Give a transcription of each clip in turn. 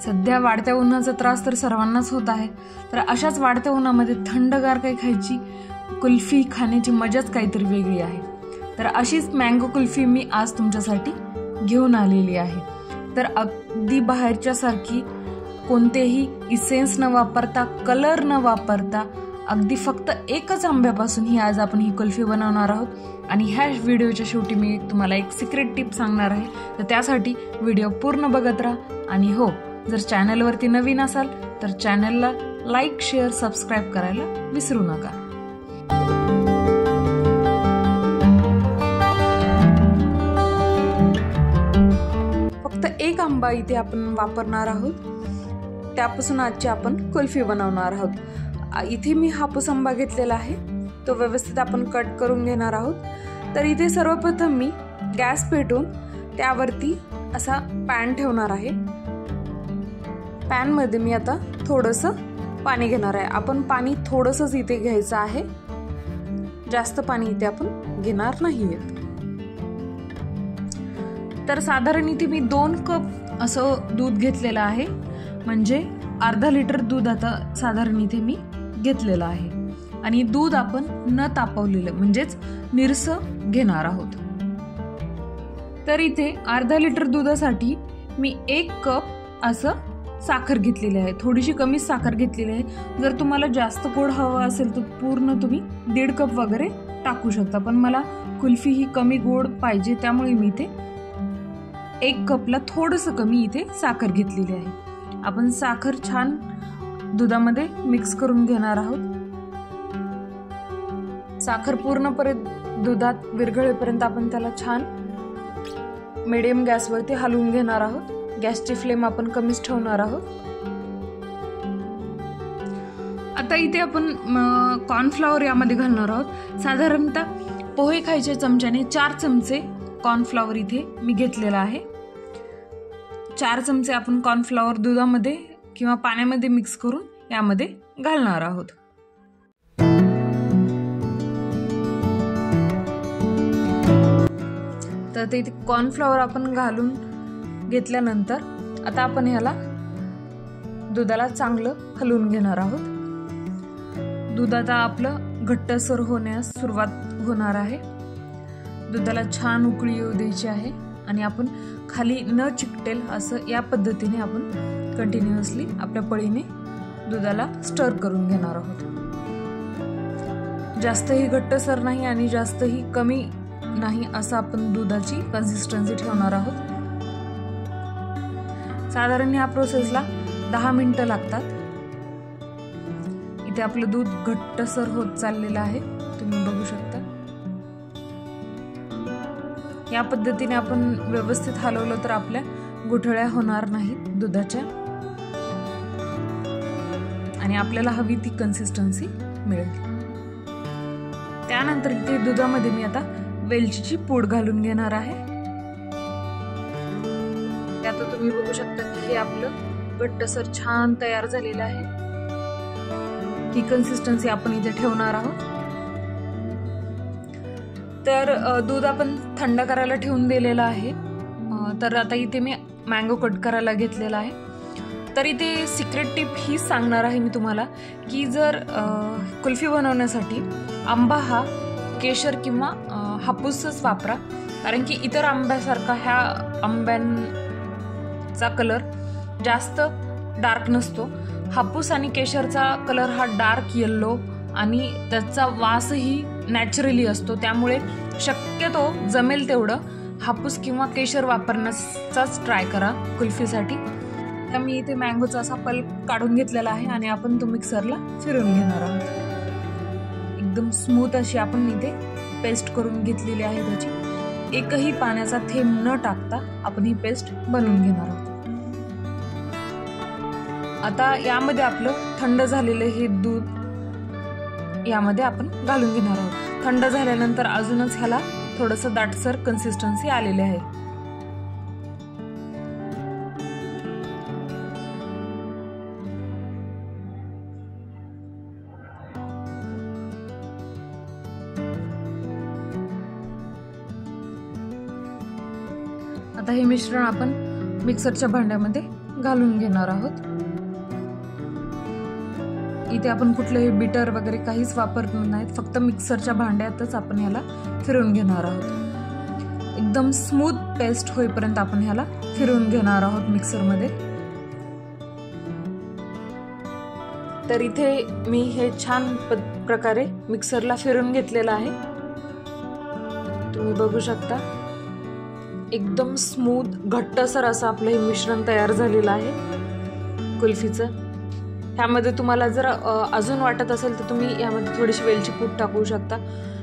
सध्या वाढत्या उन्हाचा त्रास तर सर्वांनाच होत आहे, तर अशाच वाढत्या उन्हामध्ये थंडगार काही खायची, कुल्फी खाण्याची मजाच काहीतरी वेगळी आहे। तर अशीच मँगो कुल्फी मी आज तुमच्यासाठी घेऊन आलेली आहे। तर अगदी बाहेरच्या सारखी कोणतेही इसेन्स न वापरता, कलर न वापरता, अगदी फक्त एकच आंब्यापासून ही आज आपण ही कुल्फी बनवणार आहोत। आणि ह्या व्हिडिओच्या शेवटी मी तुम्हाला एक सिक्रेट टिप सांगणार आहे, तर त्यासाठी व्हिडिओ पूर्ण बघत राहा। आणि हो, जर चॅनलवरती नवीन असाल तर चॅनलला लाईक, शेअर, सबस्क्राईब करायला विसरू नका। फक्त एक आंबा इथे आपण वापरणार आहोत, त्यापासून आजची आपण कुल्फी बनवणार आहोत। इथे मी हापूस आंबा घेतलेला आहे, तो व्यवस्थित आपण कट करून घेणार आहोत। तर इथे सर्वप्रथम मी गॅस पेटवून त्यावरती असा पॅन ठेवणार आहे। पॅन मध्ये मी आता थोडंसं पाणी घेणार आहे। आपण पाणी थोडंसंच इथे घ्यायचं आहे, जास्त पाणी इथे आपण घेणार नाहीये। तर साधारण इथे मी 2 कप असं दूध घेतलेलं आहे, म्हणजे अर्धा लिटर दूध आता साधारण इथे मी घेतलेलं आहे। आणि दूध आपण न तापवलेलं म्हणजेच निरसं घेणार आहोत। तर इथे अर्धा लिटर दुधासाठी मी 1 कप असं साखर घेतलेली आहे, थोडीशी कमी साखर घेतलेली आहे। जर तुम्हाला जास्त गोड हवा असेल तर पूर्ण तुम्ही 1.5 कप वगैरे टाकू शकता, पण मला कुल्फी ही कमी गोड पाहिजे, त्यामुळे मी इथे 1 कपला थोडंसं कमी इथे साखर घेतलेली आहे। आपण साखर छान दुधामध्ये मिक्स करून घेणार आहोत। साखर पूर्णपणे दुधात विरघळेपर्यंत आपण त्याला छान मीडियम गॅसवरती हलवून घेणार आहोत। गॅसची फ्लेम आपण कमीच ठेवणार आहोत। आता इथे आपण कॉर्नफ्लॉवर यामध्ये घालणार आहोत। साधारणतः पोहे खायच्या चमच्याने 4 चमचे कॉर्नफ्लॉवर इथे मी घेतलेला आहे। 4 चमचे आपण कॉर्नफ्लॉवर दुधामध्ये किंवा पाण्यामध्ये मिक्स करून यामध्ये घालणार आहोत। तर ते कॉर्नफ्लॉवर आपण घालून घेतल्यानंतर आता आपण ह्याला दुधाला चांगलं हलवून घेणार आहोत। दूध आता आपलं घट्टसर होण्यास सुरुवात होणार आहे। दुधाला छान उकळी येऊ द्यायची आहे आणि आपण खाली न चिकटेल असं या पद्धतीने आपण कंटिन्युअसली आपल्या पळीने दुधाला स्टर करून घेणार आहोत। जास्तही घट्टसर नाही आणि जास्तही कमी नाही असं आपण दुधाची कन्सिस्टन्सी ठेवणार आहोत। साधारण या प्रोसेसला 10 मिनिटं लागतात। इथे आपलं दूध घट्टसर होत चाललेलं आहे, तुम्ही बघू शकता। या पद्धतीने आपण व्यवस्थित हलवलं तर आपल्या गुठळ्या होणार नाहीत दुधाच्या आणि आपल्याला हवी ती कन्सिस्टन्सी मिळेल। त्यानंतर इथे दुधामध्ये मी आता वेलचीची पूड घालून घेणार आहे। आता तुम्ही बघू शकता की हे आपलं घट्टसर छान तयार झालेलं आहे। ही कन्सिस्टन्सी आपण इथे ठेवणार आहोत। तर दूध आपण थंड करायला ठेवून दिलेलं आहे। तर आता इथे मी मँगो कट करायला घेतलेला आहे। तर इथे सिक्रेट टिप ही सांगणार आहे मी तुम्हाला की जर कुल्फी बनवण्यासाठी आंबा हा केशर किंवा हापूसच वापरा, कारण की इतर आंब्यासारखा ह्या आंब्यांचा कलर जास्त डार्क नसतो। हापूस आणि केशरचा कलर हा डार्क येल्लो आणि त्याचा वासही नॅचरली असतो, त्यामुळे शक्यतो जमेल तेवढं हापूस किंवा केशर वापरण्याचाच ट्राय करा कुल्फीसाठी। तर मी इथे मँगोचा असा पल्प काढून घेतलेला आहे आणि आपण तो मिक्सरला फिरवून घेणार आहोत। एकदम स्मूथ अशी आपण इथे पेस्ट करून घेतलेली आहे त्याची। एकही पाण्याचा थेंब न टाकता आपण ही पेस्ट बनवून घेणार आहोत। आता यामध्ये आपलं थंड झालेलं हे दूध यामध्ये आपण घालून घेणार आहोत। थंड झाल्यानंतर अजूनच ह्याला थोडंसं दाटसर कन्सिस्टन्सी आलेली आहे। आता हे मिश्रण आपण मिक्सरच्या भांड्यामध्ये घालून घेणार आहोत. इथे आपण कुठलंही बीटर वगैरे काहीच वापरणार नाहीत, फक्त मिक्सरच्या भांड्यातच आपण ह्याला फिरवून घेणार आहोत. एकदम स्मूथ पेस्ट होईपर्यंत आपण ह्याला फिरवून घेणार आहोत मिक्सरमध्ये. तर इथे मी हे छान प्रकारे मिक्सरला फिरवून घेतलेलं आहे. तुम्ही बघू शकता एकदम स्मूथ घट्टसर असं आपलं हे मिश्रण तयार झालेलं आहे कुल्फीचं. ह्यामध्ये तुम्हाला जर अजून वाटत असेल तर तुम्ही यामध्ये थोडीशी वेलची पूड टाकू शकता.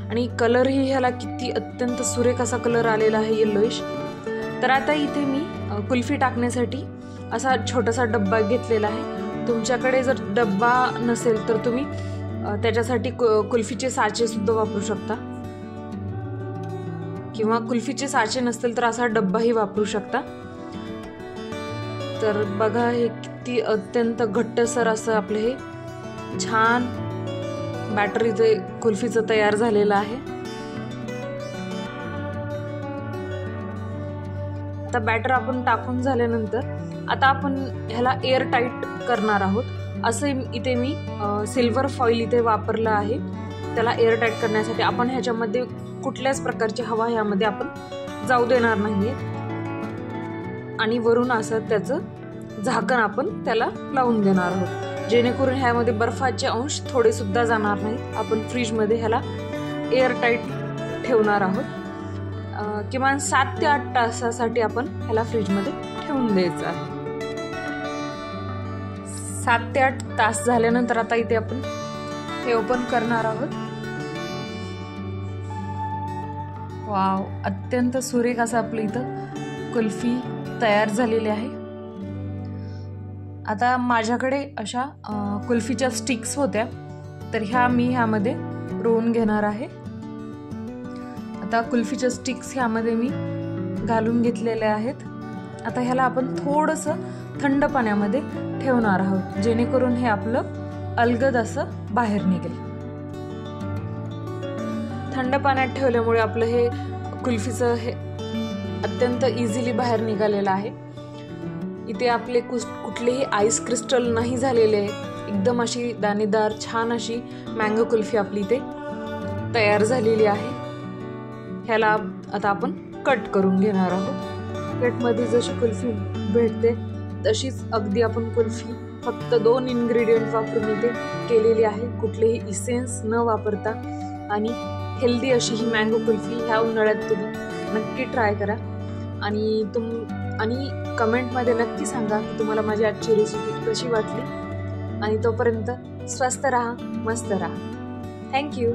आणि कलरही ह्याला किती अत्यंत सुरेख असा कलर आलेला आहे, येलोइश. तर आता इथे मी कुल्फी टाकण्यासाठी असा छोटासा डब्बा घेतलेला आहे. तुमच्याकडे जर डब्बा नसेल तर तुम्ही त्याच्यासाठी कुल्फीचे साचे सुद्धा वापरू शकता, किंवा कुल्फीचे साचे नसतील तर असा डब्बाही वापरू शकता. तर बघा हे किती अत्यंत घट्टसर असं आपलं हे छान बॅटर इथे कुल्फीचं तयार झालेलं आहे. आता बॅटर आपण टाकून झाल्यानंतर आता आपण ह्याला एअर टाईट करणार आहोत. असं इथे मी सिल्वर फॉईल इथे वापरलं आहे त्याला एअर टाईट करण्यासाठी. आपण ह्याच्यामध्ये कुठल्याच प्रकारची हवा ह्यामध्ये आपण जाऊ देणार नाहीये. आणि वरून असं त्याचं झाकण आपण त्याला लावून देणार आहोत, जेणेकरून ह्यामध्ये बर्फाचे अंश थोडे सुद्धा जाणार नाहीत. आपण फ्रीजमध्ये ह्याला एअर टाईट ठेवणार आहोत. किमान 7 ते 8 तासासाठी आपण ह्याला फ्रीजमध्ये ठेवून द्यायचं आहे. 7 ते 8 तास झाल्यानंतर आता इथे आपण हे ओपन करणार आहोत. वाव, अत्यंत सुरेख असं आपलं इथं कुल्फी तयार झालेली आहे. आता माझ्याकडे अशा कुल्फीच्या स्टिक्स होत्या, तर ह्या मी ह्यामध्ये रोवून घेणार आहे. आता कुल्फीच्या स्टिक्स ह्यामध्ये मी घालून घेतलेल्या आहेत. आता ह्याला आपण थोडंसं थंड पाण्यामध्ये ठेवणार आहोत, जेणेकरून हे आपलं अलगद असं बाहेर निघेल. थंड पाण्यात ठेवल्यामुळे आपलं हे कुल्फीचं हे अत्यंत इझिली बाहेर निघालेलं आहे. इथे आपले कुठलेही आईस क्रिस्टल नाही झालेले, एकदम अशी दाणेदार छान अशी मँगो कुल्फी आपली इथे तयार झालेली आहे. ह्याला आता आपण कट करून घेणार आहोत. कटमध्ये जशी कुल्फी भेटते तशीच अगदी आपण कुल्फी फक्त 2 इन्ग्रेडियंट वापरून इथे केलेली आहे, कुठलेही इसेन्स न वापरता. आणि हेल्दी अशी ही मँगो कुल्फी ह्या उन्हाळ्यात तुम्ही नक्की ट्राय करा. आणि कमेंटमध्ये नक्की सांगा की तुम्हाला माझी आजची रेसिपी कशी वाटली. आणि तोपर्यंत स्वस्त राहा, मस्त राहा. थँक्यू.